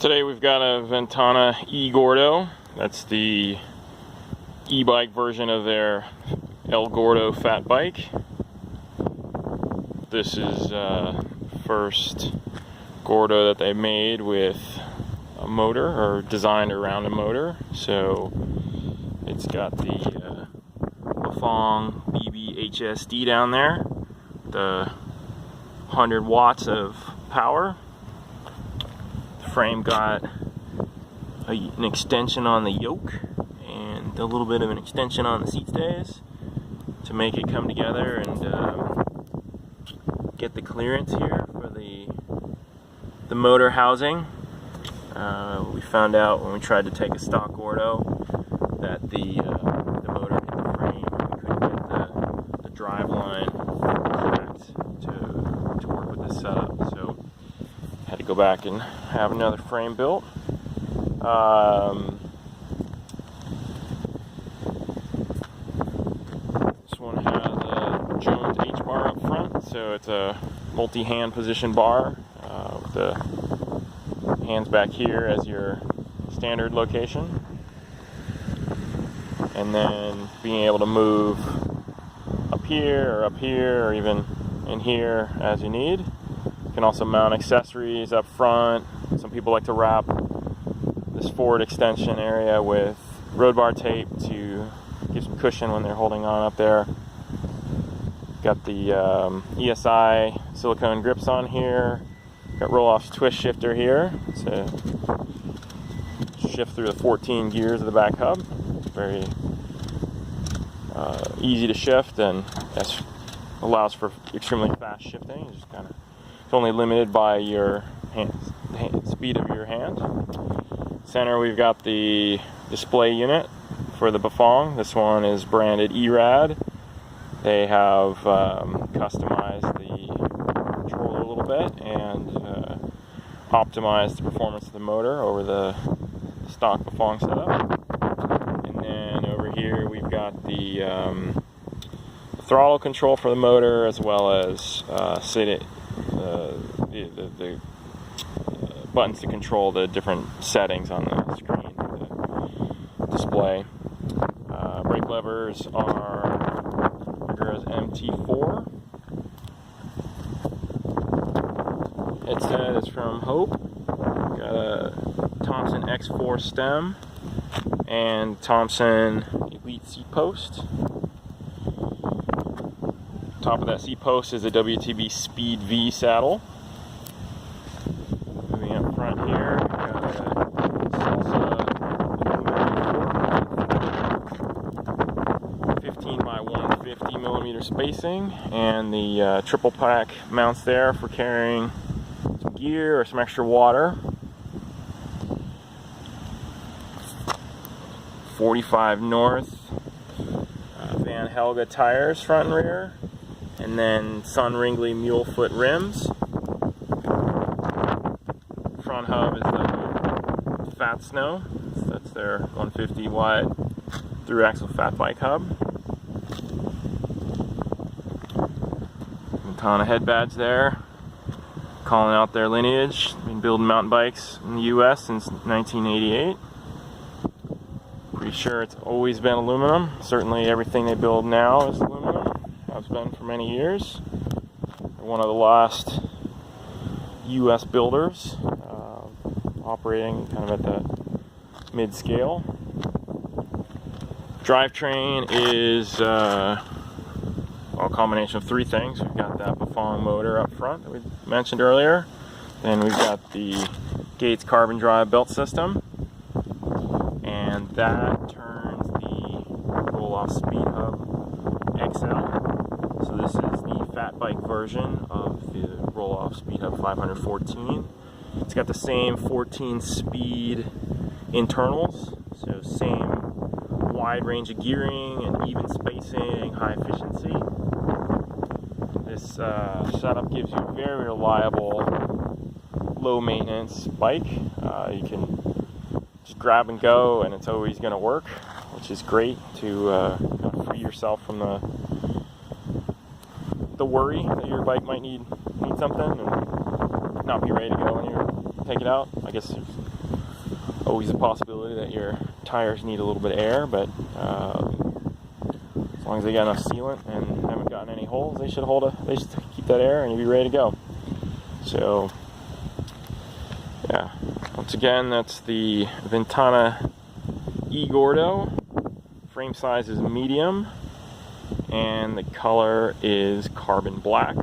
Today we've got a Ventana E-Gordo. That's the e-bike version of their El Gordo fat bike. This is first Gordo that they made with a motor, or designed around a motor. So it's got the Bafang BBSHD down there, the 100 watts of power. The frame got an extension on the yoke and a little bit of an extension on the seat stays to make it come together and get the clearance here for the motor housing. We found out when we tried to take a stock Gordo that the motor hit the frame. We couldn't get the drive line correct to work with this setup, so had to go back and have another frame built. This one has a Jones H bar up front, so it's a multi-hand position bar with the hands back here as your standard location, and then being able to move up here, or even in here as you need. You can also mount accessories up front. Some people like to wrap this forward extension area with road bar tape to give some cushion when they're holding on up there. Got the ESI silicone grips on here. Got Rohloff's twist shifter here to shift through the 14 gears of the back hub. Very easy to shift, and that allows for extremely fast shifting. It's only limited by your speed of your hand. Center, we've got the display unit for the Bafang. This one is branded E-Rad. They have customized the controller a little bit and optimized the performance of the motor over the stock Bafang setup. And then over here we've got the throttle control for the motor, as well as the buttons to control the different settings on the screen, the display. Brake levers are Magura MT4. Headset is from Hope. Got a Thomson X4 stem and Thomson Elite seat post. Top of that seat post is a WTB Speed V saddle. Moving up front here, we've got a Salsa Bearpaw 15 by 150 millimeter spacing, and the triple pack mounts there for carrying some gear or some extra water. 45 North Van Helga tires, front and rear, and then Sun Ringley mule foot rims. Front hub is the Fat Snow. That's their 150 wide through axle fat bike hub. Ventana head badge there, calling out their lineage. Been building mountain bikes in the US since 1988. Pretty sure it's always been aluminum. Certainly everything they build now is aluminum. Has been for many years. They're one of the last US builders operating kind of at the mid-scale. Drivetrain is a combination of three things. We've got that Bafang motor up front that we mentioned earlier. Then we've got the Gates carbon drive belt system, and that turns the Rohloff SPEEDHUB XL. So this is the fat bike version of the Rohloff SPEEDHUB 514. It's got the same 14 speed internals, so same wide range of gearing and even spacing, high efficiency. This setup gives you a very reliable, low maintenance bike. You can just grab and go, and it's always going to work, which is great to kind of free yourself from the worry that your bike might need something and not be ready to go when you take it out. I guess there's always a possibility that your tires need a little bit of air, but as long as they got enough sealant and haven't gotten any holes, they should keep that air and you'll be ready to go. So yeah, once again, that's the Ventana E-Gordo. Frame size is medium and the color is carbon black.